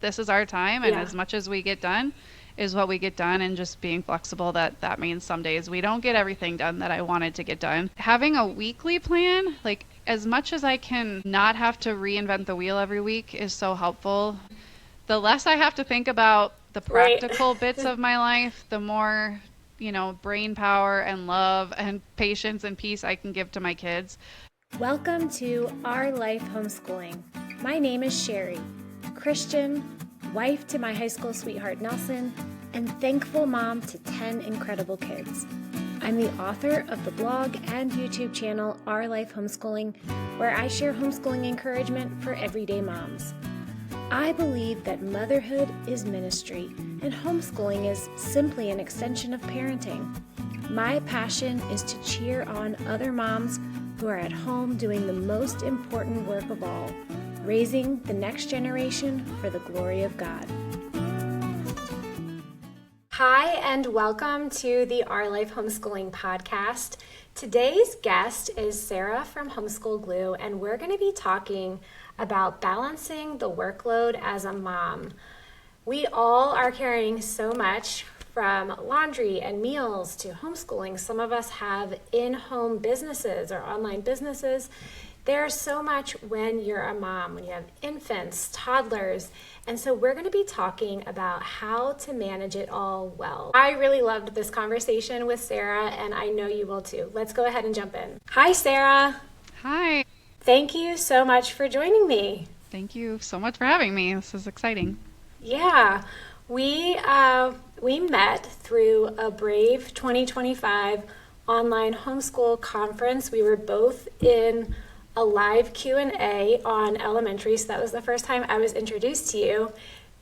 this is our time, and Yeah. as much as we get done is what we get done, and just being flexible that means some days we don't get everything done that I wanted to get done. Having a weekly plan, like as much as I can not have to reinvent the wheel every week, is so helpful. The less I have to think about the Right. practical bits of my life, the more, brain power and love and patience and peace I can give to my kids. Welcome to Our Life Homeschooling. My name is Sherry, Christian, wife to my high school sweetheart Nelson, and thankful mom to 10 incredible kids. I'm the author of the blog and YouTube channel Our Life Homeschooling, where I share homeschooling encouragement for everyday moms. I believe that motherhood is ministry, and homeschooling is simply an extension of parenting. My passion is to cheer on other moms who are at home doing the most important work of all, raising the next generation for the glory of God. Hi, and welcome to the Our Life Homeschooling podcast. Today's guest is Sarah from Homeschool Glue, and we're going to be talking about balancing the workload as a mom. We all are carrying so much, from laundry and meals to homeschooling. Some of us have in-home businesses or online businesses. There's so much when you're a mom, when you have infants, toddlers, and so we're going to be talking about how to manage it all well. I really loved this conversation with Sarah, and I know you will too. Let's go ahead and jump in. Hi, Sarah. Hi. Thank you so much for joining me. Thank you so much for having me. This is exciting. Yeah, we met through a Brave 2025 online homeschool conference. We were both in a live Q&A on elementary, so that was the first time I was introduced to you.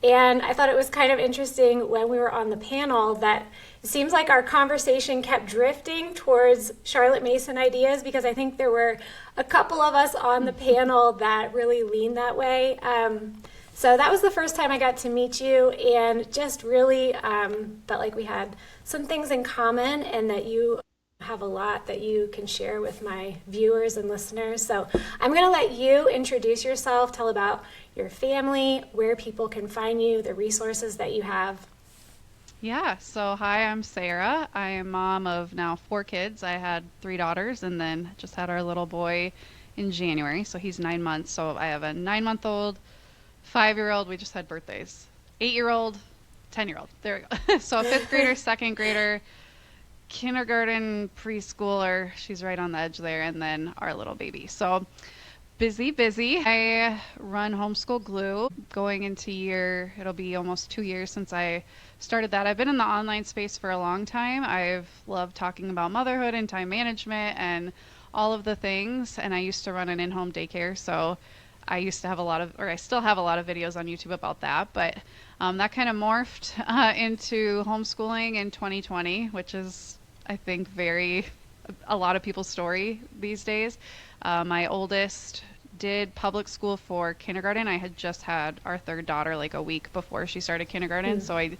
And I thought it was kind of interesting when we were on the panel that it seems like our conversation kept drifting towards Charlotte Mason ideas, because I think there were a couple of us on the panel that really leaned that way. So that was the first time I got to meet you, and just really felt like we had some things in common, and that you have a lot that you can share with my viewers and listeners. So I'm going to let you introduce yourself, tell about your family, where people can find you, the resources that you have. Yeah, so hi, I'm Sarah. I am mom of now 4 kids. I had 3 daughters and then just had our little boy in January, so he's 9 months. So I have a 9-month-old, 5-year-old, we just had birthdays, 8-year-old, 10-year-old. There we go. So a 5th grader, 2nd grader, kindergarten, preschooler, she's right on the edge there, and then our little baby. So busy, busy. I run Homeschool Glue, going into it'll be almost 2 years since I started that. I've been in the online space for a long time. I've loved talking about motherhood and time management and all of the things, and I used to run an in-home daycare, so I used to have I still have a lot of videos on YouTube about that, but that kind of morphed into homeschooling in 2020, which is, I think, a lot of people's story these days. My oldest did public school for kindergarten. I had just had our 3rd daughter like a week before she started kindergarten, so I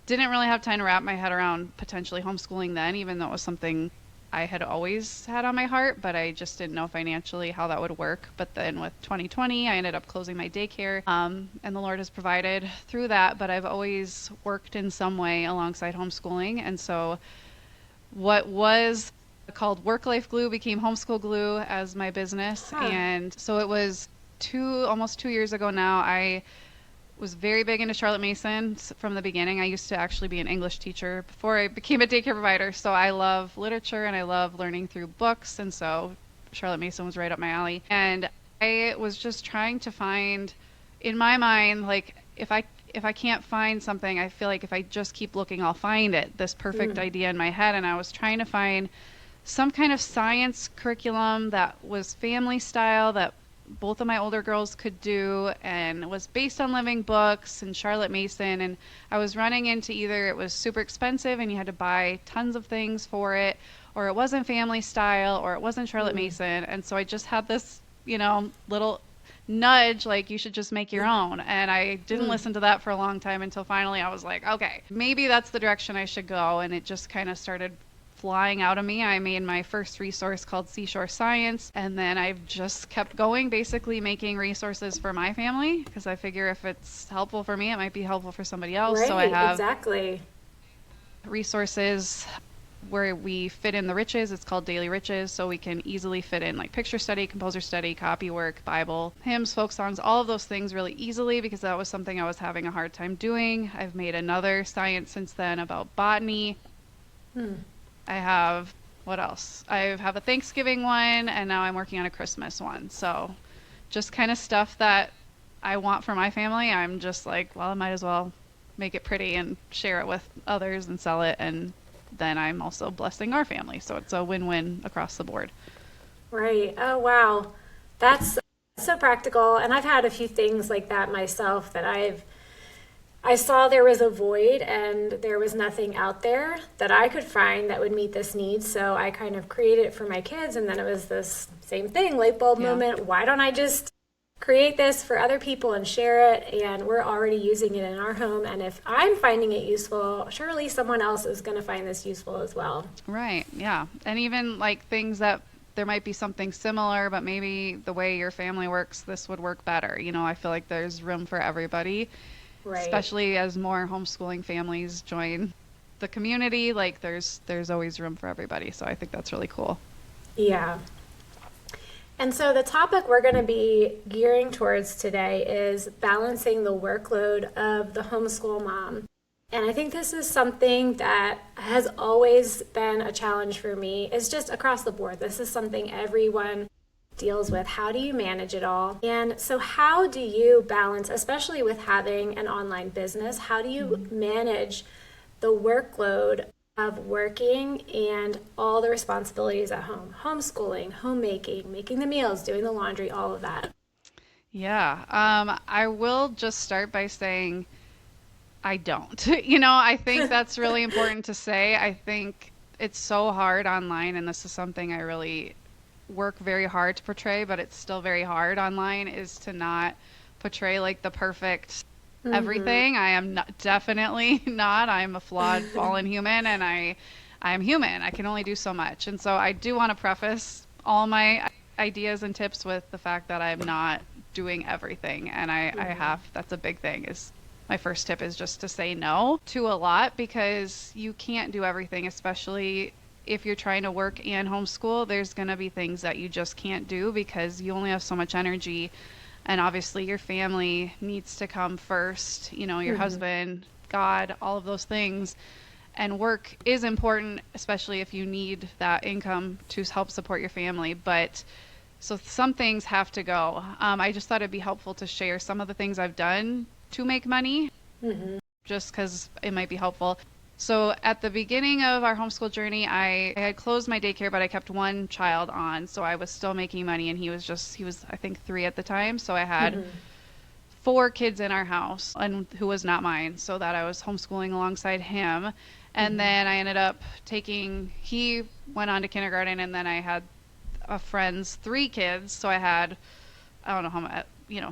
didn't really have time to wrap my head around potentially homeschooling then, even though it was something I had always had on my heart, but I just didn't know financially how that would work. But then with 2020, I ended up closing my daycare, and the Lord has provided through that, but I've always worked in some way alongside homeschooling. And so what was called Work Life Glue became Homeschool Glue as my business. Huh. And so it was almost 2 years ago now. I was very big into Charlotte Mason from the beginning. I used to actually be an English teacher before I became a daycare provider. So I love literature and I love learning through books. And so Charlotte Mason was right up my alley. And I was just trying to find, in my mind, like if I can't find something, I feel like if I just keep looking, I'll find it, this perfect idea in my head. And I was trying to find some kind of science curriculum that was family style, that both of my older girls could do, and was based on living books and Charlotte Mason. And I was running into either it was super expensive and you had to buy tons of things for it, or it wasn't family style, or it wasn't Charlotte Mason. And so I just had this, little nudge, like, you should just make your own. And I didn't listen to that for a long time until finally I was like, okay, maybe that's the direction I should go. And it just kind of started flying out of me. I made my first resource called Seashore Science, and then I've just kept going, basically making resources for my family because I figure if it's helpful for me, it might be helpful for somebody else. So I Right, have exactly. resources where we fit in the riches. It's called daily riches, so we can easily fit in like picture study, composer study, copy work, Bible, hymns, folk songs, all of those things really easily because that was something I was having a hard time doing. I've made another science since then about botany. Hmm. I have, what else? I have a Thanksgiving one, and now I'm working on a Christmas one. So just kind of stuff that I want for my family. I'm just like, well, I might as well make it pretty and share it with others and sell it. And then I'm also blessing our family. So it's a win-win across the board. Right. Oh, wow. That's so practical. And I've had a few things like that myself that I saw there was a void and there was nothing out there that I could find that would meet this need. So I kind of created it for my kids. And then it was this same thing, light bulb Yeah. moment. Why don't I just create this for other people and share it? And we're already using it in our home. And if I'm finding it useful, surely someone else is going to find this useful as well. Right. Yeah. And even like things that there might be something similar, but maybe the way your family works, this would work better. I feel like there's room for everybody, Right. especially as more homeschooling families join the community. Like there's always room for everybody. So I think that's really cool. Yeah. And so the topic we're going to be gearing towards today is balancing the workload of the homeschool mom. And I think this is something that has always been a challenge for me. It's just across the board. This is something everyone deals with. How do you manage it all? And so how do you balance, especially with having an online business, how do you manage the workload of working and all the responsibilities at home? Homeschooling, homemaking, making the meals, doing the laundry, all of that. Yeah. I will just start by saying I don't. I think that's really important to say. I think it's so hard online, and this is something I really work very hard to portray, but it's still very hard online, is to not portray like the perfect everything. I am not, definitely not. I'm a flawed, fallen human, and I'm human. I can only do so much. And so I do want to preface all my ideas and tips with the fact that I'm not doing everything. And I have, that's a big thing, is my first tip is just to say no to a lot because you can't do everything, especially if you're trying to work and homeschool. There's going to be things that you just can't do because you only have so much energy. And obviously your family needs to come first, your husband, God, all of those things. And work is important, especially if you need that income to help support your family. But so some things have to go. I just thought it'd be helpful to share some of the things I've done to make money, just because it might be helpful. So at the beginning of our homeschool journey, I had closed my daycare, but I kept one child on. So I was still making money, and he was I think 3 at the time. So I had 4 kids in our house, and who was not mine, so that I was homeschooling alongside him. And then I ended up he went on to kindergarten, and then I had a friend's 3 kids. So I had, I don't know how much,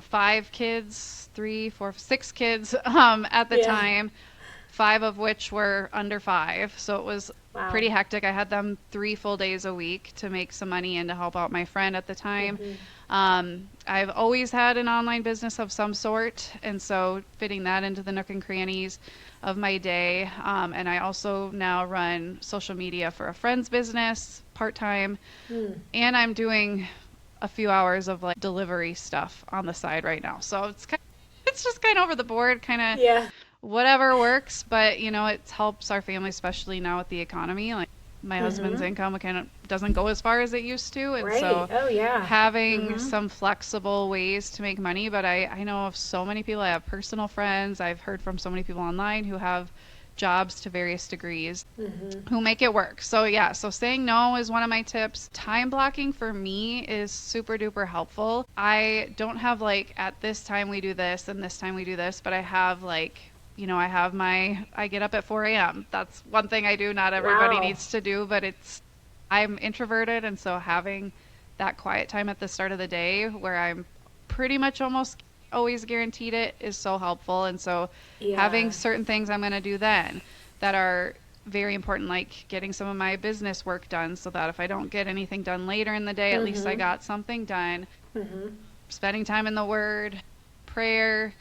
5 kids, 3, 4, 6 kids at the time. 5 of which were under 5. So it was pretty hectic. I had them 3 full days a week to make some money and to help out my friend at the time. I've always had an online business of some sort, and so fitting that into the nook and crannies of my day. And I also now run social media for a friend's business part-time. And I'm doing a few hours of like delivery stuff on the side right now. So it's just kind of over the board, kind of whatever works, but it helps our family, especially now with the economy. Like my husband's income kind of doesn't go as far as it used to, and so having some flexible ways to make money. But I know of so many people. I have personal friends. I've heard from so many people online who have jobs to various degrees who make it work. So so saying no is one of my tips. Time blocking for me is super duper helpful. I don't have like at this time we do this and this time we do this, but I have like I get up at 4 a.m. That's one thing I do. Not everybody needs to do, but I'm introverted. And so having that quiet time at the start of the day where I'm pretty much almost always guaranteed it is so helpful. And so having certain things I'm going to do then that are very important, like getting some of my business work done so that if I don't get anything done later in the day, at least I got something done. Spending time in the Word, prayer,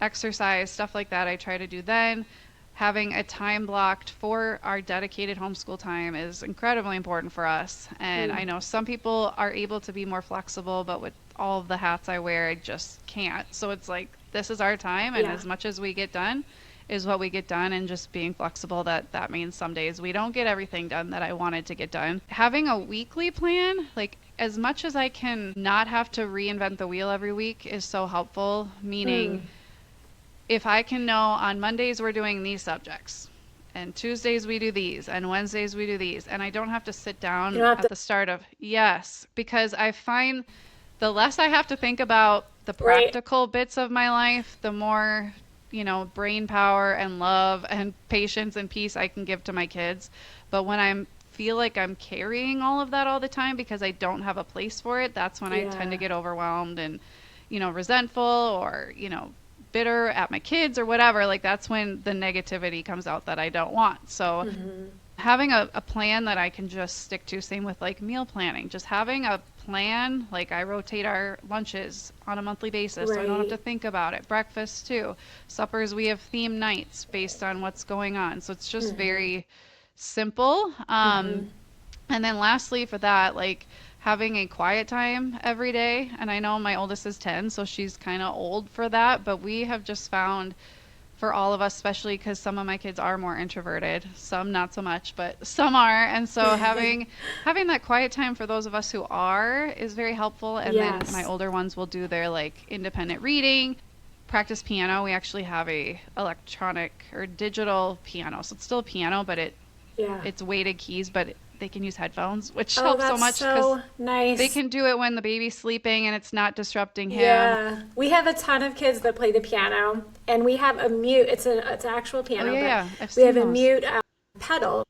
exercise, stuff like that, I try to do then. Having a time blocked for our dedicated homeschool time is incredibly important for us. And I know some people are able to be more flexible, but with all of the hats I wear, I just can't. So it's like, this is our time, and as much as we get done is what we get done, and just being flexible, that means some days we don't get everything done that I wanted to get done. Having a weekly plan, like as much as I can not have to reinvent the wheel every week, is so helpful, meaning if I can know on Mondays we're doing these subjects, and Tuesdays we do these, and Wednesdays we do these, and I don't have to sit down at the start of, yes, because I find the less I have to think about the practical bits of my life, the more, brain power and love and patience and peace I can give to my kids. But when I feel like I'm carrying all of that all the time because I don't have a place for it, that's when I tend to get overwhelmed and, resentful or, bitter at my kids or whatever. Like that's when the negativity comes out that I don't want. So having a plan that I can just stick to, same with like meal planning, just having a plan, like I rotate our lunches on a monthly basis so I don't have to think about it. Breakfast too. Suppers, we have theme nights based on what's going on. So it's just very simple. And then lastly for that, like having a quiet time every day. And I know my oldest is 10, so she's kind of old for that, but we have just found for all of us, especially because some of my kids are more introverted, some not so much, but some are. And so having that quiet time for those of us who are is very helpful. And then my older ones will do their like independent reading, practice piano. We actually have a electronic or digital piano. So it's still a piano, but it's weighted keys, but they can use headphones, which helps so much because they can do it when the baby's sleeping and it's not disrupting him. Yeah, we have a ton of kids that play the piano, and we have a mute. It's an actual piano. But we have a mute pedal,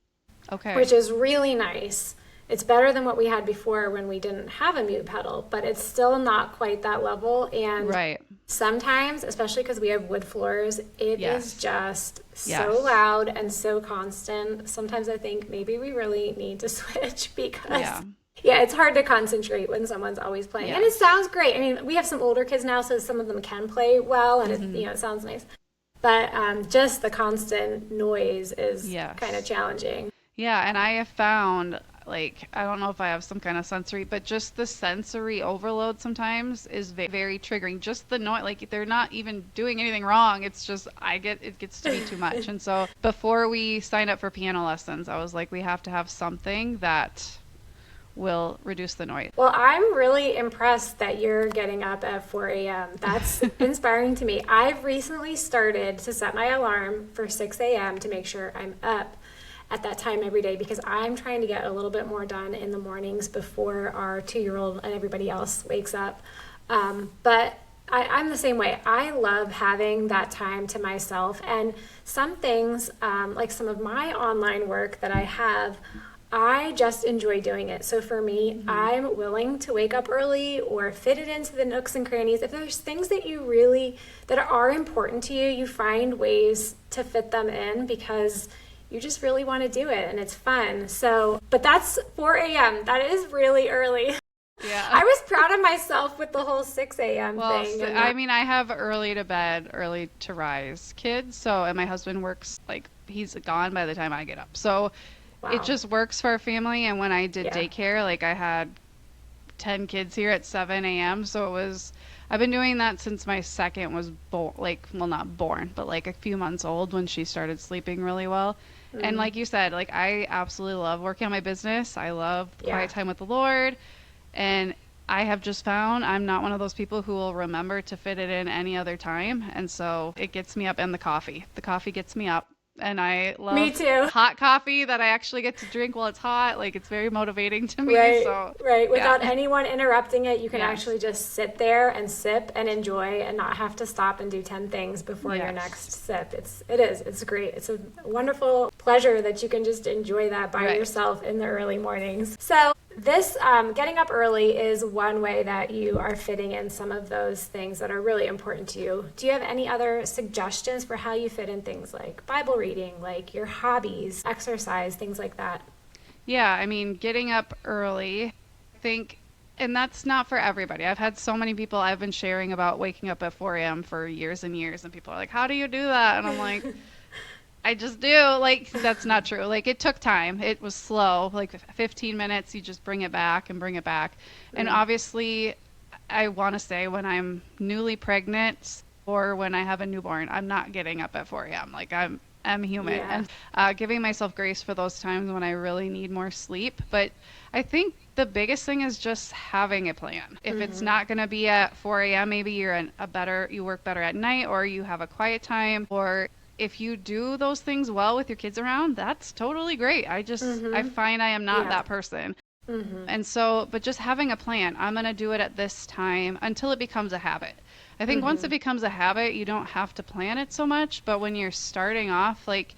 which is really nice. It's better than what we had before when we didn't have a mute pedal, but it's still not quite that level. And sometimes, especially because we have wood floors, it is just so loud and so constant. Sometimes I think maybe we really need to switch because it's hard to concentrate when someone's always playing. And it sounds great. I mean, we have some older kids now, so some of them can play well, and it sounds nice. But just the constant noise is kind of challenging. Yeah, and I have found, like, I don't know if I have some kind of sensory, but just the sensory overload sometimes is very triggering. Just the noise, like they're not even doing anything wrong. It's just, it gets to be too much. And so before we signed up for piano lessons, I was like, we have to have something that will reduce the noise. Well, I'm really impressed that you're getting up at 4 a.m. That's inspiring to me. I've recently started to set my alarm for 6 a.m. to make sure I'm up at that time every day because I'm trying to get a little bit more done in the mornings before our 2-year-old and everybody else wakes up. But I'm the same way. I love having that time to myself, and some things, like some of my online work that I have, I just enjoy doing it. So for me, I'm willing to wake up early or fit it into the nooks and crannies. If there's things that that are important to you, you find ways to fit them in because you just really want to do it and it's fun. So, but that's 4 a.m. That is really early. Yeah. I was proud of myself with the whole 6 a.m. thing. I mean, I have early to bed, early to rise kids. So, and my husband works, like, he's gone by the time I get up. So it just works for our family. And when I did daycare, like I had 10 kids here at 7 a.m. So I've been doing that since my second was not born, but like a few months old when she started sleeping really well. And like you said, like I absolutely love working on my business. I love quiet time with the Lord. And I have just found I'm not one of those people who will remember to fit it in any other time. And so it gets me up, and the coffee gets me up. And I love me too. Hot coffee that I actually get to drink while it's hot. Like it's very motivating to me. Without anyone interrupting it, you can actually just sit there and sip and enjoy and not have to stop and do 10 things before your next sip. It's great. It's a wonderful pleasure that you can just enjoy that by yourself in the early mornings. So This getting up early is one way that you are fitting in some of those things that are really important to you. Do you have any other suggestions for how you fit in things like Bible reading, like your hobbies, exercise, things like that? Yeah, I mean, getting up early, I think, and that's not for everybody. I've had so many people I've been sharing about waking up at 4 a.m. for years and years, and people are like, how do you do that? And I'm like, I just do. Like, that's not true. Like, it took time. It was slow. Like, 15 minutes, you just bring it back and bring it back. And Mm. obviously, I want to say when I'm newly pregnant or when I have a newborn, I'm not getting up at 4 a.m. Like, I'm human Yeah. and giving myself grace for those times when I really need more sleep. But I think the biggest thing is just having a plan. If it's Hmm. not going to be at 4 a.m., maybe you work better at night or you have a quiet time, or if you do those things well with your kids around, that's totally great. I Hmm. find I am not Yeah. that person. Hmm. And so, but just having a plan, I'm going to do it at this time until it becomes a habit. I think once Hmm. it becomes a habit, you don't have to plan it so much. But when you're starting off, like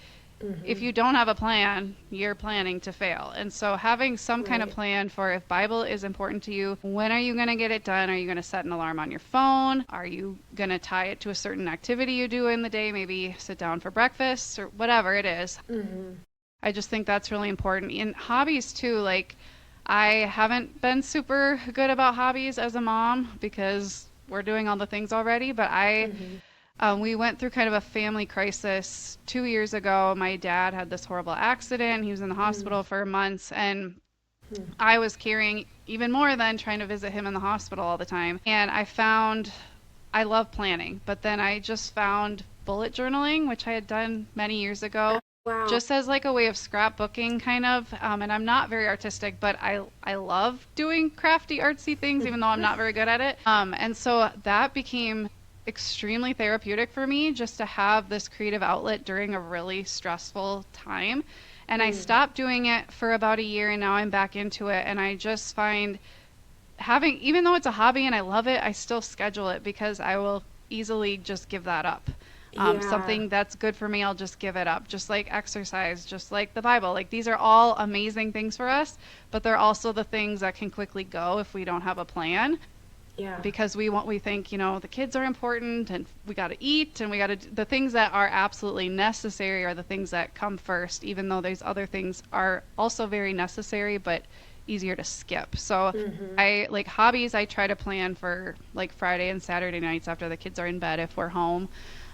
if Hmm. you don't have a plan, you're planning to fail. And so having some kind of Right. plan for if Bible is important to you, when are you going to get it done? Are you going to set an alarm on your phone? Are you going to tie it to a certain activity you do in the day? Maybe sit down for breakfast or whatever it is. Hmm. I just think that's really important. In hobbies too, like I haven't been super good about hobbies as a mom because we're doing all the things already, but Hmm. we went through kind of a family crisis 2 years ago. My dad had this horrible accident. He was in the Hmm. hospital for months, and I was carrying even more than trying to visit him in the hospital all the time. And I love planning, but then I just found bullet journaling, which I had done many years ago, Wow. just as like a way of scrapbooking kind of. And I'm not very artistic, but I love doing crafty, artsy things, even though I'm not very good at it. And so that became extremely therapeutic for me just to have this creative outlet during a really stressful time. And I Mm. stopped doing it for about a year and now I'm back into it. And I just find even though it's a hobby and I love it, I still schedule it because I will easily just give that up. Yeah. Something that's good for me, I'll just give it up. Just like exercise, just like the Bible. Like these are all amazing things for us, but they're also the things that can quickly go if we don't have a plan Yeah. because we think the kids are important and we got to eat and we got to the things that are absolutely necessary are the things that come first, even though these other things are also very necessary but easier to skip. So Hmm. I like hobbies, I try to plan for like Friday and Saturday nights after the kids are in bed if we're home,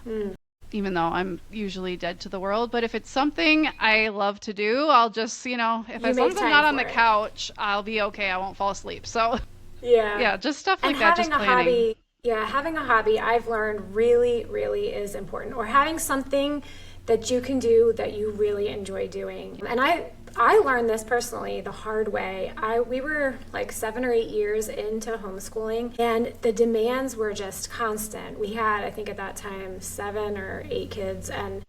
Mm. even though I'm usually dead to the world. But if it's something I love to do, I'll just, if You as long make as I'm time not on for the it. couch, I'll be okay. I won't fall asleep. So Yeah. yeah, just stuff And like that, having just a planning. hobby, yeah, having a hobby I've learned really, really is important. Or having something that you can do that you really enjoy doing. And I learned this personally the hard way. We were like 7 or 8 years into homeschooling and the demands were just constant. We had, I think at that time, 7 or 8 kids, and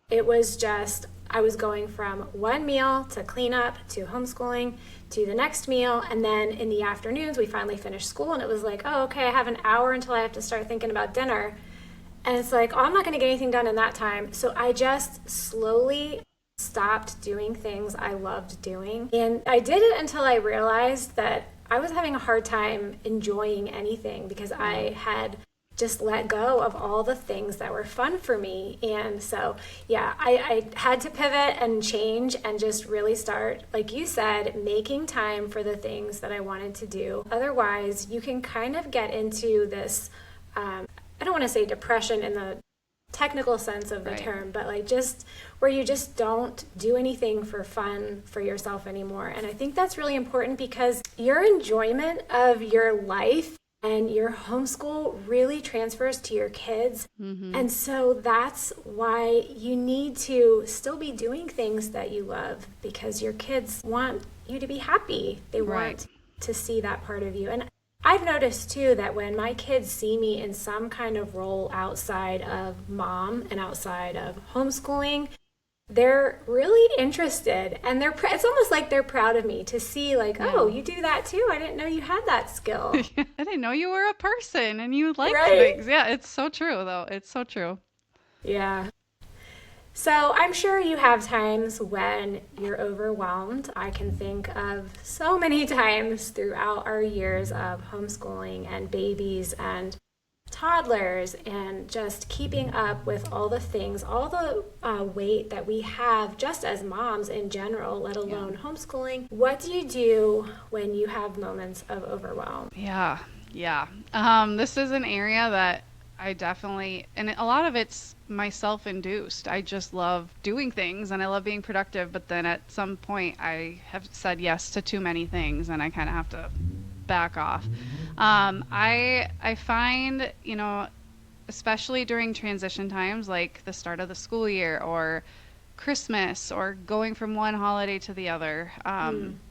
it was just, I was going from one meal to clean up to homeschooling to the next meal. And then in the afternoons, we finally finished school. And it was like, oh, okay, I have an hour until I have to start thinking about dinner. And it's like, oh, I'm not going to get anything done in that time. So I just slowly stopped doing things I loved doing. And I did it until I realized that I was having a hard time enjoying anything because I had just let go of all the things that were fun for me. And so, yeah, I had to pivot and change and just really start, like you said, making time for the things that I wanted to do. Otherwise, you can kind of get into this, I don't want to say depression in the technical sense of the Right. term, but like just where you just don't do anything for fun for yourself anymore. And I think that's really important because your enjoyment of your life and your homeschool really transfers to your kids. Mm-hmm. And so that's why you need to still be doing things that you love because your kids want you to be happy. They Right. want to see that part of you. And I've noticed too that when my kids see me in some kind of role outside of mom and outside of homeschooling, they're really interested and it's almost like they're proud of me to see like, oh, Yeah. you do that too. I didn't know you had that skill. I didn't know you were a person and you liked Right. things. Yeah, it's so true though. It's so true. Yeah. So I'm sure you have times when you're overwhelmed. I can think of so many times throughout our years of homeschooling and babies and toddlers and just keeping up with all the things, all the weight that we have just as moms in general, let alone homeschooling. What do you do when you have moments of overwhelm? Yeah, yeah. This is an area that I definitely, and a lot of it's myself induced. I just love doing things and I love being productive, but then at some point I have said yes to too many things and I kind of have to back off. I find, especially during transition times like the start of the school year or Christmas or going from one holiday to the other,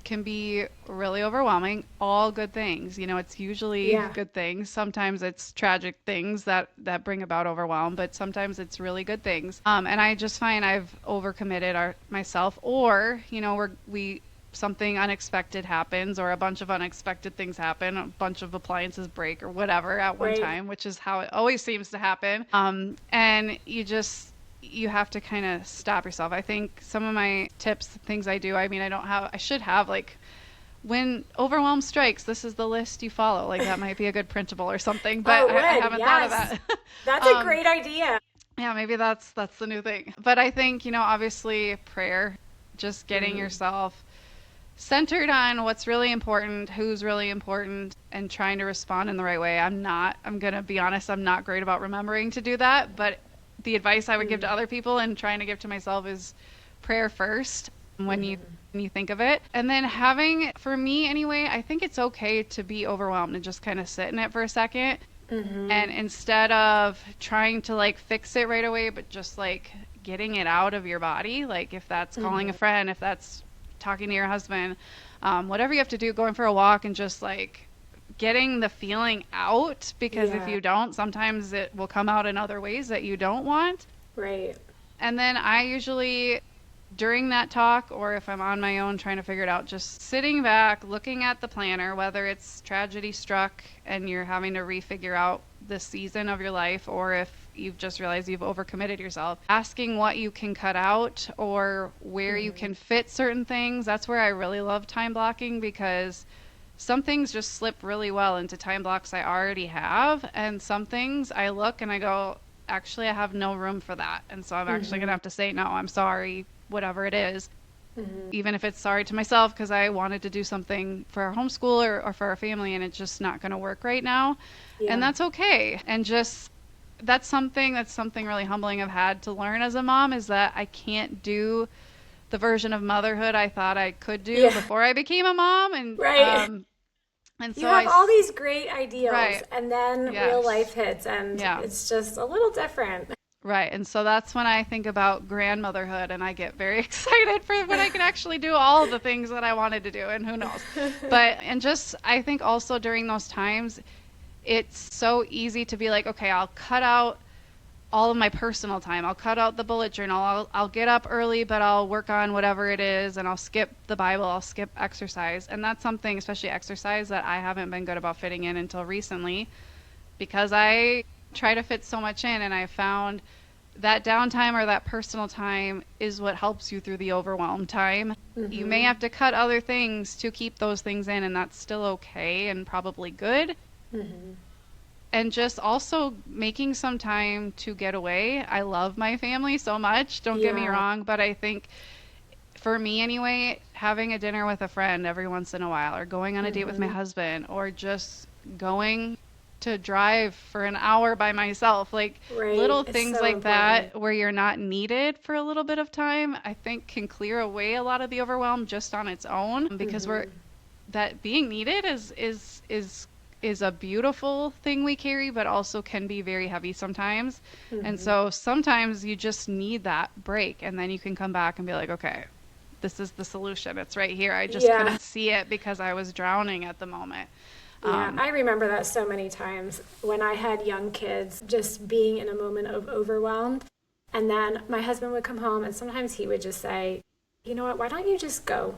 can be really overwhelming. All good things, it's usually Yeah, good things. Sometimes it's tragic things that bring about overwhelm, but sometimes it's really good things. And I just find I've overcommitted myself, or we something unexpected happens or a bunch of unexpected things happen, a bunch of appliances break or whatever at one right. time, which is how it always seems to happen. And you have to kind of stop yourself. I think some of my tips, things I do, I mean, I should have like, when overwhelm strikes, this is the list you follow. Like that might be a good printable or something, Oh, but I good. haven't thought of Yes. that. That's a great idea. Yeah, maybe that's the new thing. But I think, obviously prayer, just getting yourself centered on what's really important, who's really important, and trying to respond in the right way. I'm going to be honest, I'm not great about remembering to do that, but the advice I would give to other people and trying to give to myself is prayer first when you think of it. And then for me anyway, I think it's okay to be overwhelmed and just kind of sit in it for a second. And instead of trying to like fix it right away, but just like getting it out of your body, like if that's calling a friend, if that's talking to your husband, whatever you have to do, going for a walk and just like getting the feeling out, because if Yeah, you don't, sometimes it will come out in other ways that you don't want. right. And then I usually, during that talk, or if I'm on my own trying to figure it out, just sitting back, looking at the planner, whether it's tragedy struck and you're having to refigure out the season of your life, or if you've just realized you've overcommitted yourself, asking what you can cut out or where you can fit certain things. That's where I really love time blocking, because some things just slip really well into time blocks I already have, and some things I look and I go, actually, I have no room for that. And so I'm actually going to have to say, no, I'm sorry, whatever it is. Even if it's sorry to myself because I wanted to do something for our homeschool or for our family and it's just not going to work right now. And Yeah. that's okay. And just that's something really humbling I've had to learn as a mom, is that I can't do the version of motherhood I thought I could do Yeah. before I became a mom. And Right. and You so have all these great ideals, right. and then real life Yes. hits, and Yeah. it's just a little different. Right. And so that's when I think about grandmotherhood and I get very excited for when I can actually do all of the things that I wanted to do, and who knows. And just, I think also during those times, it's so easy to be like, okay, I'll cut out all of my personal time. I'll cut out the bullet journal. I'll get up early, but I'll work on whatever it is, and I'll skip the Bible. I'll skip exercise. And that's something, especially exercise, that I haven't been good about fitting in until recently, because I try to fit so much in, and I found that downtime or that personal time is what helps you through the overwhelm time. You may have to cut other things to keep those things in, and that's still okay and probably good. And just also making some time to get away. I love my family so much, don't get me Yeah. wrong, but I think for me anyway, having a dinner with a friend every once in a while, or going on a date with my husband, or just going to drive for an hour by myself, like Right. little It's things so like important. that where you're not needed for a little bit of time, I think can clear away a lot of the overwhelm just on its own, because we're that being needed is a beautiful thing we carry, but also can be very heavy sometimes. And so sometimes you just need that break, and then you can come back and be like, okay, this is the solution. It's right here. I just Yeah. couldn't see it because I was drowning at the moment. Yeah, I remember that so many times when I had young kids, just being in a moment of overwhelm. And then my husband would come home, and sometimes he would just say, you know what, why don't you just go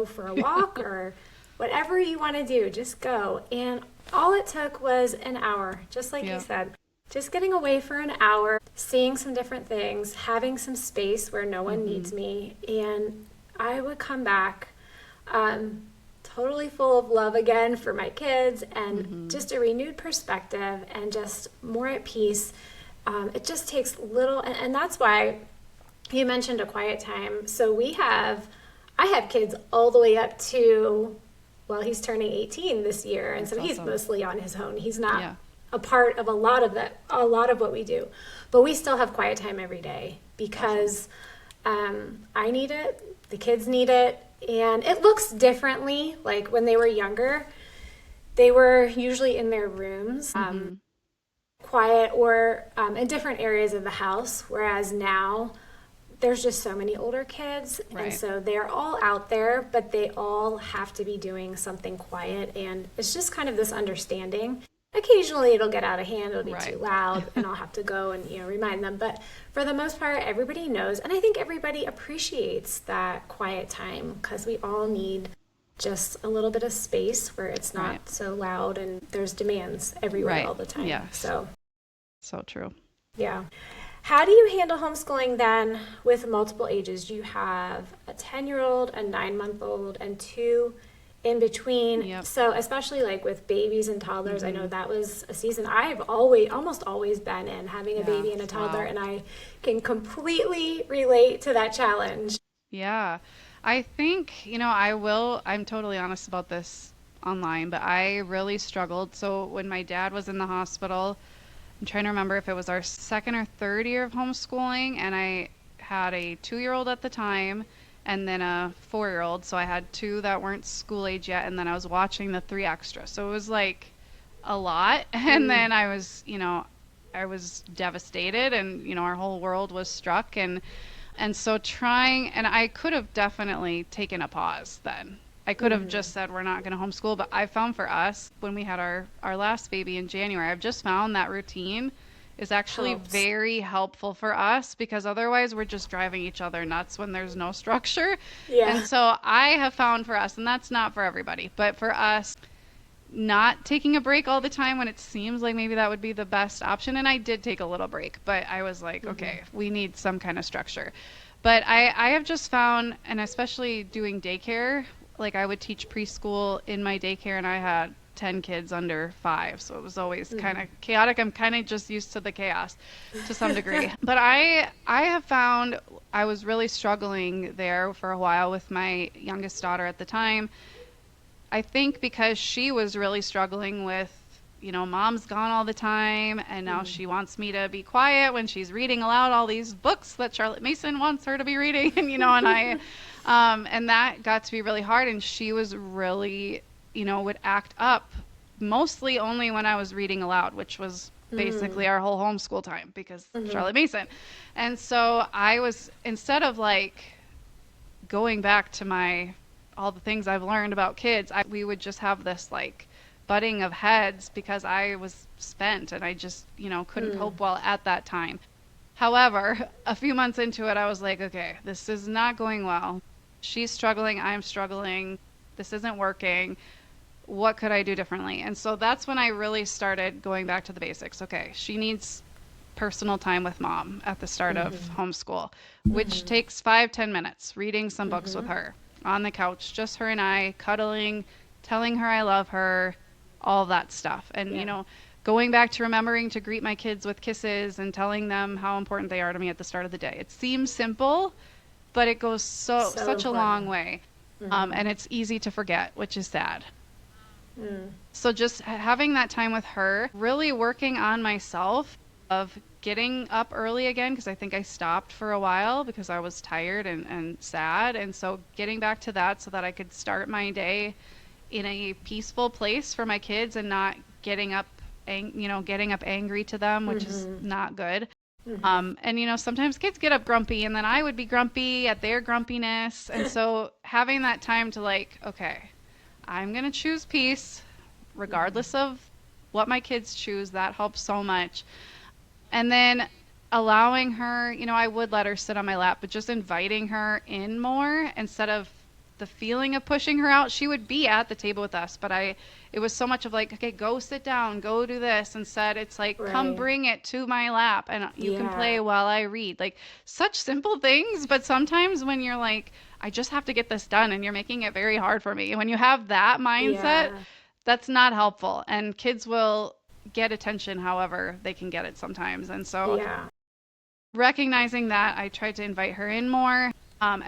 for a walk or whatever you want to do, just go. And all it took was an hour, just like you Yeah. said. Just getting away for an hour, seeing some different things, having some space where no one Mm-hmm. needs me. And I would come back totally full of love again for my kids and Mm-hmm. just a renewed perspective and just more at peace. It just takes little, and that's why you mentioned a quiet time. So I have kids all the way up to, well, he's turning 18 this year. And That's so he's awesome. mostly on his own. He's not Yeah. a part of a lot of what we do. But we still have quiet time every day because I need it, the kids need it, and it looks differently. Like when they were younger, they were usually in their rooms, Mm-hmm. quiet or in different areas of the house, whereas now there's just so many older kids, and Right. so they're all out there, but they all have to be doing something quiet, and it's just kind of this understanding. Occasionally it'll get out of hand, it'll be too Right. loud, and I'll have to go and remind them. But for the most part, everybody knows, and I think everybody appreciates that quiet time because we all need just a little bit of space where it's Right. not so loud and there's demands everywhere Right. all the time. Yes. So So true. yeah. How do you handle homeschooling then with multiple ages? You have a 10-year-old, a 9-month-old, and two in between. Yep. So especially like with babies and toddlers, I know Mm-hmm. that was a season I've almost always been in, having a Yeah. baby and a toddler, Wow. and I can completely relate to that challenge. Yeah. I think, I'm totally honest about this online, but I really struggled. So when my dad was in the hospital, I'm trying to remember if it was our second or third year of homeschooling, and I had a 2-year-old at the time and then a 4-year-old. So I had two that weren't school age yet, and then I was watching the three extra. So it was like a lot. And then I was devastated, and our whole world was struck, and so trying, and I could have definitely taken a pause then. I could have just said we're not going to homeschool, but I found for us when we had our last baby in January, I've just found that routine is actually Helps. very helpful for us because otherwise we're just driving each other nuts when there's no structure. And Yeah. so I have found for us, and that's not for everybody, but for us, not taking a break all the time when it seems like maybe that would be the best option. And I did take a little break, but I was like, okay, we need some kind of structure. But I have just found, and especially doing daycare, like I would teach preschool in my daycare, and I had 10 kids under 5, so it was always kind of chaotic. I'm kind of just used to the chaos to some degree. But I have found I was really struggling there for a while with my youngest daughter at the time. I think because she was really struggling with, mom's gone all the time, and now she wants me to be quiet when she's reading aloud all these books that Charlotte Mason wants her to be reading, and that got to be really hard. And she was really, would act up mostly only when I was reading aloud, which was basically our whole homeschool time because Charlotte Mason. And so I was, instead of like going back to my all the things I've learned about kids, we would just have this like butting of heads because I was spent and I just, couldn't cope well at that time. However, a few months into it, I was like, okay, this is not going well. She's struggling, I'm struggling. This isn't working. What could I do differently? And so that's when I really started going back to the basics. Okay, she needs personal time with mom at the start of homeschool, which takes 5-10 minutes, reading some books with her on the couch, just her and I, cuddling, telling her I love her, all that stuff. And, going back to remembering to greet my kids with kisses and telling them how important they are to me at the start of the day. It seems simple, but it goes So such a long important. way. And it's easy to forget, which is sad. Mm. So just having that time with her, really working on myself of getting up early again, because I think I stopped for a while because I was tired and sad. And so getting back to that so that I could start my day in a peaceful place for my kids and not getting up, getting up angry to them, which is not good. And sometimes kids get up grumpy, and then I would be grumpy at their grumpiness. And so having that time to like, okay, I'm going to choose peace regardless of what my kids choose. That helps so much. And then allowing her, I would let her sit on my lap, but just inviting her in more instead of the feeling of pushing her out. She would be at the table with us, but it was so much of like, okay, go sit down, go do this. Instead, it's like, come Right. bring it to my lap and you can play Yeah. while I read. Like such simple things, but sometimes when you're like, I just have to get this done and you're making it very hard for me. And when you have that mindset, Yeah. that's not helpful. And kids will get attention however they can get it sometimes. And so Yeah. recognizing that, I tried to invite her in more. And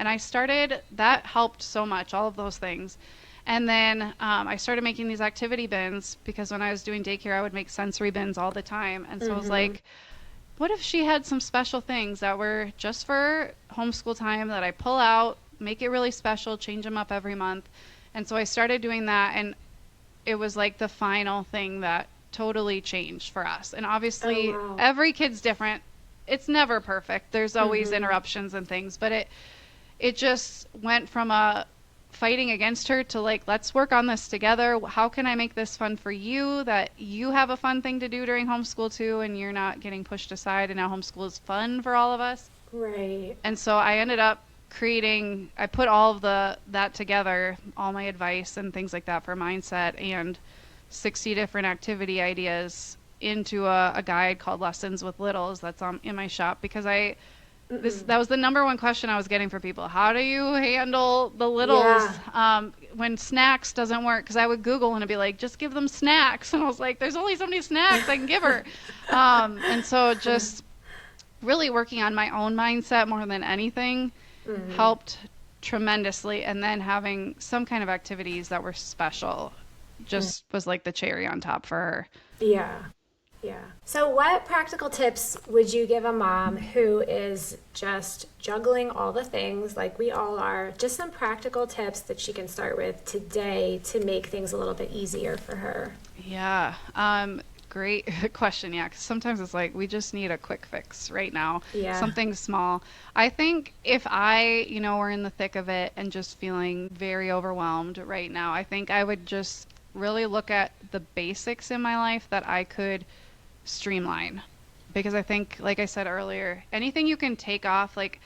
that helped so much, all of those things. And then I started making these activity bins because when I was doing daycare, I would make sensory bins all the time. And so I was Mm-hmm. like, what if she had some special things that were just for homeschool time that I pull out, make it really special, change them up every month? And so I started doing that. And it was like the final thing that totally changed for us. And Oh, obviously, wow. every kid's different. It's never perfect. There's always Mm-hmm. interruptions and things, but it just went from a fighting against her to like, let's work on this together. How can I make this fun for you, that you have a fun thing to do during homeschool too, and you're not getting pushed aside, and now homeschool is fun for all of us. Right. And so I ended up I put all of that together, all my advice and things like that for mindset and 60 different activity ideas into a guide called Lessons with Littles that's in my shop, because Mm-mm. that was the number one question I was getting for people. How do you handle the littles Yeah. when snacks doesn't work? Because I would Google and it'd be like, just give them snacks. And I was like, there's only so many snacks I can give her. And so just really working on my own mindset more than anything Mm-hmm. helped tremendously. And then having some kind of activities that were special just was like the cherry on top for her. Yeah. Yeah. So, what practical tips would you give a mom who is just juggling all the things like we all are? Just some practical tips that she can start with today to make things a little bit easier for her. Yeah. Great question. Yeah. 'Cause sometimes it's like we just need a quick fix right now, Yeah. something small. I think if were in the thick of it and just feeling very overwhelmed right now, I think I would just really look at the basics in my life that I could streamline. Because I think, like I said earlier, anything you can take off, like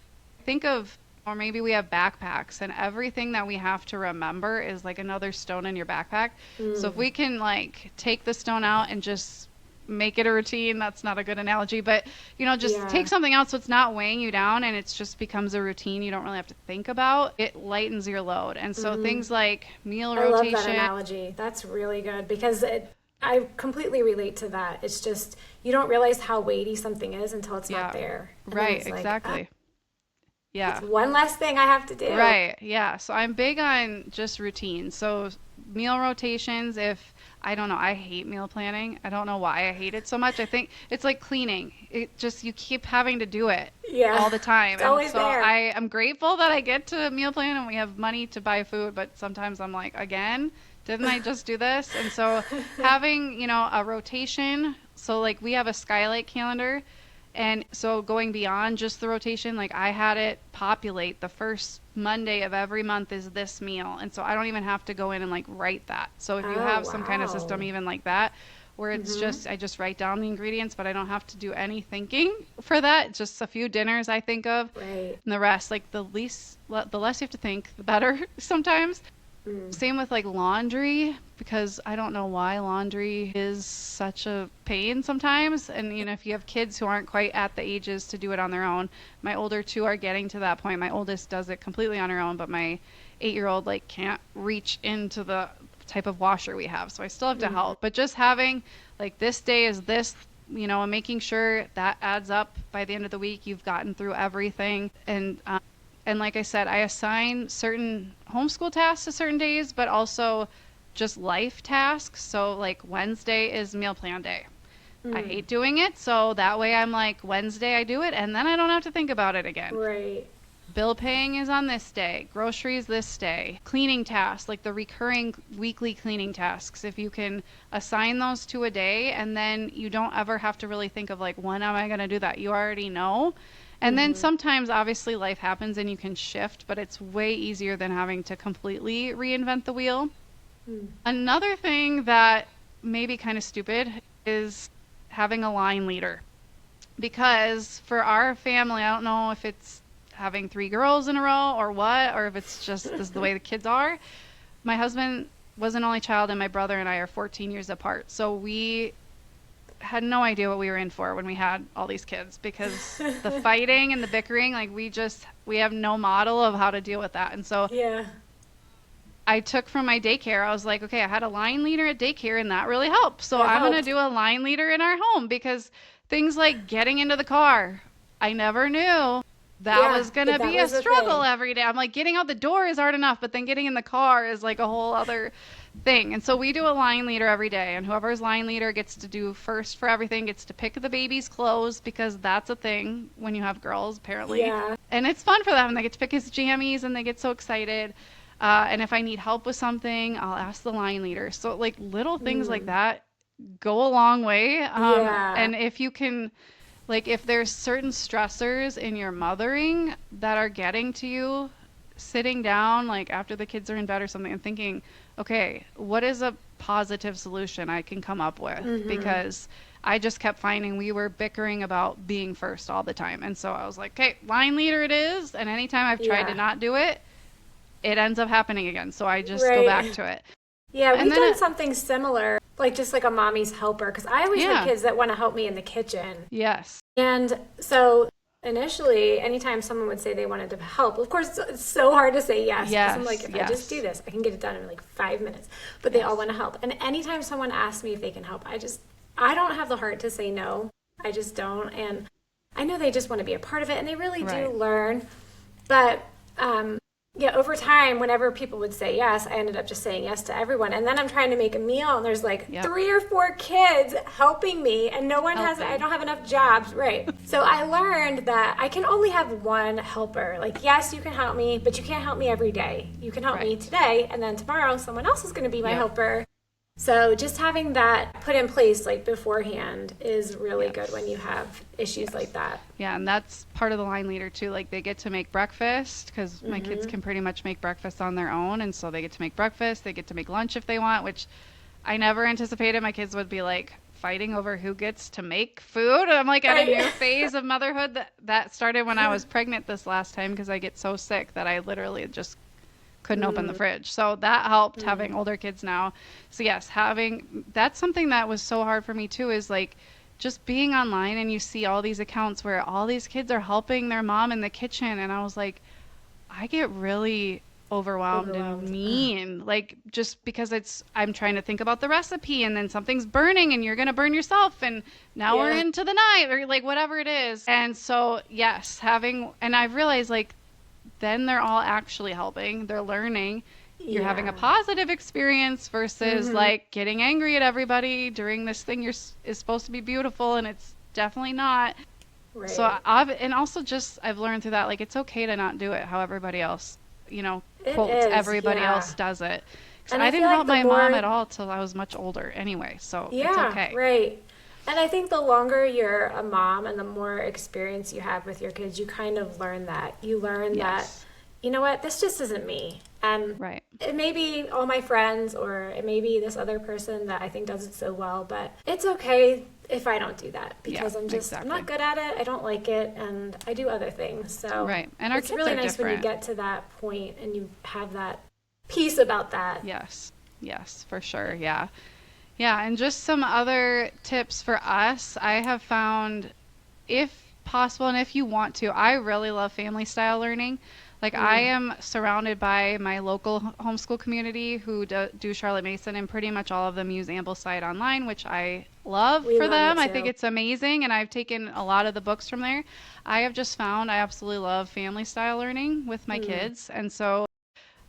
think of, or maybe we have backpacks and everything that we have to remember is like another stone in your backpack. So if Mm. we can like take the stone out and just make it a routine, that's not a good analogy, but just take Yeah. something out so it's not weighing you down and it just becomes a routine you don't really have to think about. It lightens your load. And so Hmm. things like meal I love that rotation. analogy. That's really good because I completely relate to that. It's just you don't realize how weighty something is until it's not Yeah, there. And then right, it's like, ah, exactly. it's Yeah. one less thing I have to do. Right. Yeah. So I'm big on just routine. So meal rotations, if I don't know, I hate meal planning. I don't know why I hate it so much. I think it's like cleaning. It just, you keep having to do it Yeah. all the time. It's And always so there. I am grateful that I get to meal plan and we have money to buy food, but sometimes I'm like, again, didn't I just do this? And so having, a rotation. So like we have a skylight calendar. And so going beyond just the rotation, like I had it populate the first Monday of every month is this meal. And so I don't even have to go in and like write that. So if you Oh, have some kind of system wow. even like that, where it's Mm-hmm. just, I just write down the ingredients, but I don't have to do any thinking for that. Just a few dinners I think of, Right. and the rest, like the less you have to think, the better sometimes. Mm. Same with like laundry, because I don't know why laundry is such a pain sometimes. And if you have kids who aren't quite at the ages to do it on their own, my older two are getting to that point. My oldest does it completely on her own, but my 8-year-old like can't reach into the type of washer we have. So I still have to Mm-hmm. help. But just having like this day is this, and making sure that adds up by the end of the week, you've gotten through everything. And like I said, I assign certain homeschool tasks to certain days, but also just life tasks. So, like Wednesday is meal plan day. I Mm. hate doing it. So that way I'm like, Wednesday I do it, and then I don't have to think about it again. Right. Bill paying is on this day, groceries this day, cleaning tasks, like the recurring weekly cleaning tasks. If you can assign those to a day, and then you don't ever have to really think of like, when am I going to do that? You already know. And then Mm-hmm. sometimes obviously life happens and you can shift, but it's way easier than having to completely reinvent the wheel. Mm. Another thing that may be kind of stupid is having a line leader. Because for our family, I don't know if it's having three girls in a row or what, or if it's just this is the way the kids are. My husband was an only child, and my brother and I are 14 years apart. So we had no idea what we were in for when we had all these kids, because the fighting and the bickering, like we have no model of how to deal with that. And so Yeah. I took from my daycare, I was like, okay, I had a line leader at daycare and that really helped. So That I'm going to helped. do a line leader in our home, because things like getting into the car, I never knew that Yeah, was going to that be a was the struggle thing. every day. I'm like, getting out the door is hard enough, but then getting in the car is like a whole other thing. And so we do a line leader every day, and whoever's line leader gets to do first for everything, gets to pick the baby's clothes, because that's a thing when you have girls, apparently. Yeah. And it's fun for them. They get to pick his jammies and they get so excited. And if I need help with something, I'll ask the line leader. So, like, little things like Mm. that go a long way. Yeah. And if you can, like, if there's certain stressors in your mothering that are getting to you, sitting down, like, after the kids are in bed or something, and thinking, okay, what is a positive solution I can come up with? Mm-hmm. Because I just kept finding we were bickering about being first all the time. And so I was like, okay, line leader it is. And anytime I've tried to Yeah. not do it, it ends up happening again. So I just go back Right. to it. Yeah, And we've then, done something similar, like just like a mommy's helper, because I always have yeah, kids that want to help me in the kitchen. yes, And so initially, anytime someone would say they wanted to help, of course, it's so hard to say yes. Because I'm like, yes, if I just do yes, this, I can get it done in like 5 minutes. But they all yes, want to help. And anytime someone asks me if they can help, I don't have the heart to say no. I just don't. And I know they just want to be a part of it, and they really do right, learn. But yeah, over time, whenever people would say yes, I ended up just saying yes to everyone. And then I'm trying to make a meal, and there's like yep, 3 or 4 kids helping me, and I helping, don't have enough jobs, right? So I learned that I can only have one helper. Like, yes, you can help me, but you can't help me every day. You can help me right, today, and then tomorrow someone else is going to be my yep, helper. So just having that put in place like beforehand is really good when yes, you have issues yes. like that. Yeah, and that's part of the line leader too. Like, they get to make breakfast, because my kids Mm-hmm. can pretty much make breakfast on their own. And so they get to make breakfast, they get to make lunch if they want, which I never anticipated my kids would be like fighting over who gets to make food. I'm like at a Right. new phase of motherhood that started when I was pregnant this last time, because I get so sick that I literally just couldn't open the Mm, fridge. So that helped, having mm, older kids now. So yes, having that's something that was so hard for me too, is like just being online and you see all these accounts where all these kids are helping their mom in the kitchen, and I was like, I get really overwhelmed and overwhelmed. mean, like, just because I'm trying to think about the recipe, and then something's burning and you're going to burn yourself, and now we're Yeah. into the night, or like whatever it is. And so yes, having, and I've realized, like, then they're all actually helping, they're learning, you're having a Yeah. positive experience versus Mm-hmm. like getting angry at everybody during this thing is supposed to be beautiful, and it's definitely not. So Right. and also just I've learned through that, like, it's okay to not do it how everybody else, It quotes, is. everybody Yeah. else does it. 'Cause And I I feel didn't like help the my mom more, at all till I was much older anyway, so it's yeah, okay. right. And I think the longer you're a mom and the more experience you have with your kids, you kind of learn that. You learn that, Yes. you know what, this just isn't me. And Right. it may be all my friends or it may be this other person that I think does it so well, but it's okay if I don't do that Yeah, because I'm exactly. not good at it. I don't like it and I do other things. So Right. And our it's kids really are nice when you different. get to that point and you have that peace about that. Yes. Yes, for sure. Yeah. Yeah, and just some other tips for us. I have found, if possible and if you want to, I really love family style learning. Like, I Mm. am surrounded by my local homeschool community who do Charlotte Mason, and pretty much all of them use Ambleside Online, which I love We for love them. it I think too. it's amazing, and I've taken a lot of the books from there. I have just found I absolutely love family style learning with my Mm. kids, and so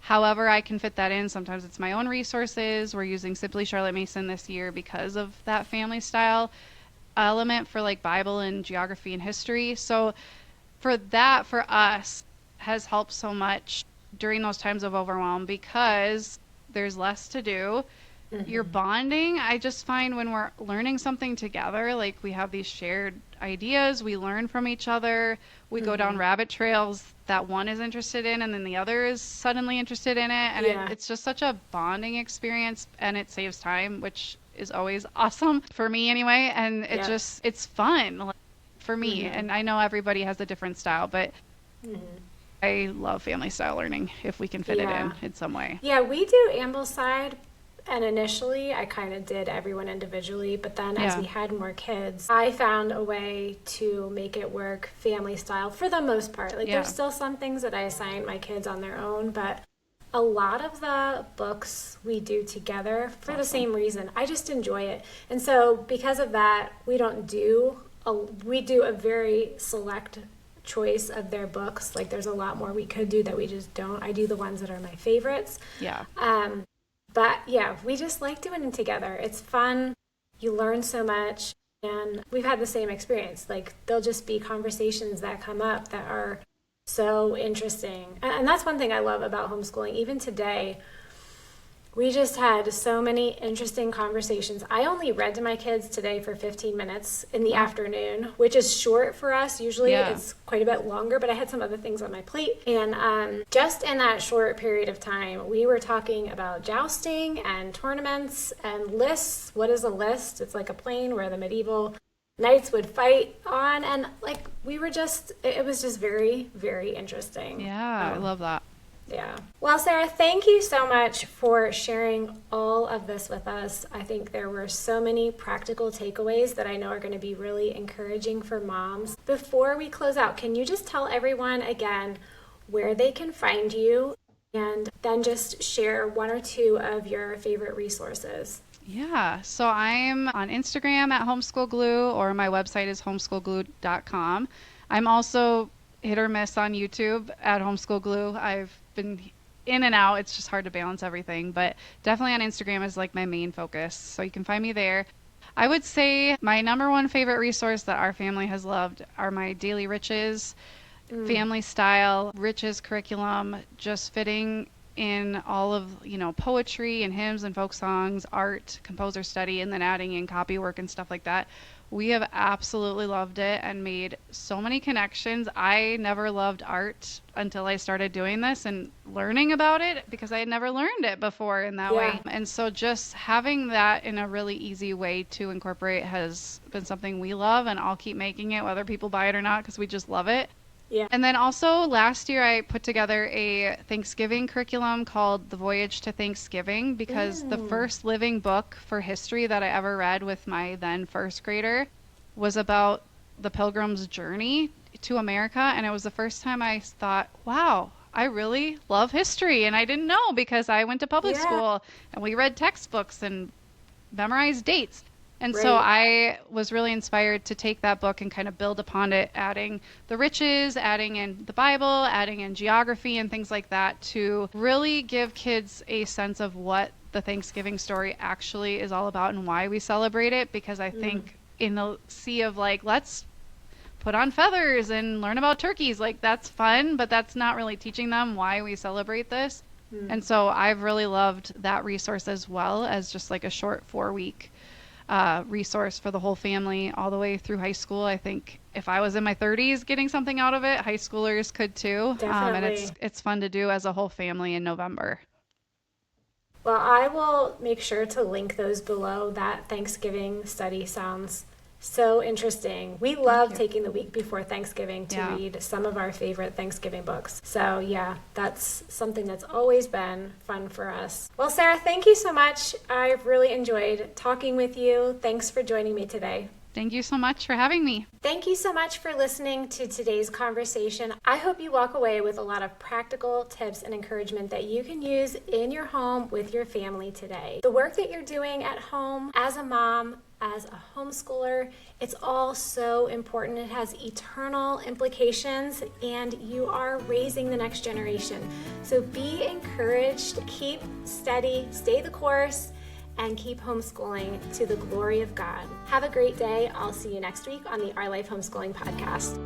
however I can fit that in. Sometimes it's my own resources. We're using Simply Charlotte Mason this year because of that family style element for like Bible and geography and history. So for that, for us, has helped so much during those times of overwhelm, because there's less to do. You're Hmm. bonding. I just find when we're learning something together, like, we have these shared ideas, we learn from each other, we go down Hmm. rabbit trails that one is interested in, and then the other is suddenly interested in it. And Yeah. it's just such a bonding experience, and it saves time, which is always awesome for me anyway. And Yeah. it's fun, like, for me. Hmm. And I know everybody has a different style, but I love family style learning if we can fit it in some way. Yeah, we do Ambleside. And initially, I kind of did everyone individually, but then as we had more kids, I found a way to make it work family style for the most part. Like, there's still some things that I assign my kids on their own, but a lot of the books we do together for the same reason. I just enjoy it. And so because of that, we do a very select choice of their books. Like, there's a lot more we could do that we just don't. I do the ones that are my favorites. Yeah. But yeah, we just like doing it together. It's fun. You learn so much. And we've had the same experience. Like, there'll just be conversations that come up that are so interesting. And that's one thing I love about homeschooling. Even today, we just had so many interesting conversations. I only read to my kids today for 15 minutes in the afternoon, which is short for us. Usually it's quite a bit longer, but I had some other things on my plate. And just in that short period of time, we were talking about jousting and tournaments and lists. What is a list? It's like a plane where the medieval knights would fight on. And like, it was just very, very interesting. Yeah, I love that. Yeah. Well, Sarah, thank you so much for sharing all of this with us. I think there were so many practical takeaways that I know are going to be really encouraging for moms. Before we close out, can you just tell everyone again where they can find you, and then just share one or two of your favorite resources? Yeah, so I'm on Instagram at Homeschool Glue, or my website is homeschoolglue.com. I'm also hit or miss on YouTube at Homeschool Glue. I've been in and out. It's just hard to balance everything, but definitely on Instagram is like my main focus. So you can find me there. I would say my number one favorite resource that our family has loved are my Daily Riches, family style Riches curriculum, just fitting in all of, poetry and hymns and folk songs, art, composer study, and then adding in copy work and stuff like that. We have absolutely loved it and made so many connections. I never loved art until I started doing this and learning about it, because I had never learned it before in that way. And so just having that in a really easy way to incorporate has been something we love, and I'll keep making it whether people buy it or not, because we just love it. Yeah. And then also last year I put together a Thanksgiving curriculum called The Voyage to Thanksgiving, because the first living book for history that I ever read with my then first grader was about the Pilgrim's journey to America. And it was the first time I thought, wow, I really love history. And I didn't know, because I went to public school and we read textbooks and memorized dates. And so I was really inspired to take that book and kind of build upon it, adding the riches, adding in the Bible, adding in geography and things like that, to really give kids a sense of what the Thanksgiving story actually is all about and why we celebrate it. Because I think in the sea of like, let's put on feathers and learn about turkeys, like that's fun, but that's not really teaching them why we celebrate this. And so I've really loved that resource, as well as just like a short 4-week resource for the whole family all the way through high school. I think if I was in my 30s getting something out of it, high schoolers could too. Definitely. And it's fun to do as a whole family in November. Well, I will make sure to link those below. That Thanksgiving study sounds so interesting. We love taking the week before Thanksgiving to read some of our favorite Thanksgiving books. So yeah, that's something that's always been fun for us. Well, Sarah, thank you so much. I've really enjoyed talking with you. Thanks for joining me today. Thank you so much for having me. Thank you so much for listening to today's conversation. I hope you walk away with a lot of practical tips and encouragement that you can use in your home with your family today. The work that you're doing at home as a mom, as a homeschooler, it's all so important. It has eternal implications, and you are raising the next generation. So be encouraged, keep steady, stay the course, and keep homeschooling to the glory of God. Have a great day. I'll see you next week on the Our Life Homeschooling podcast.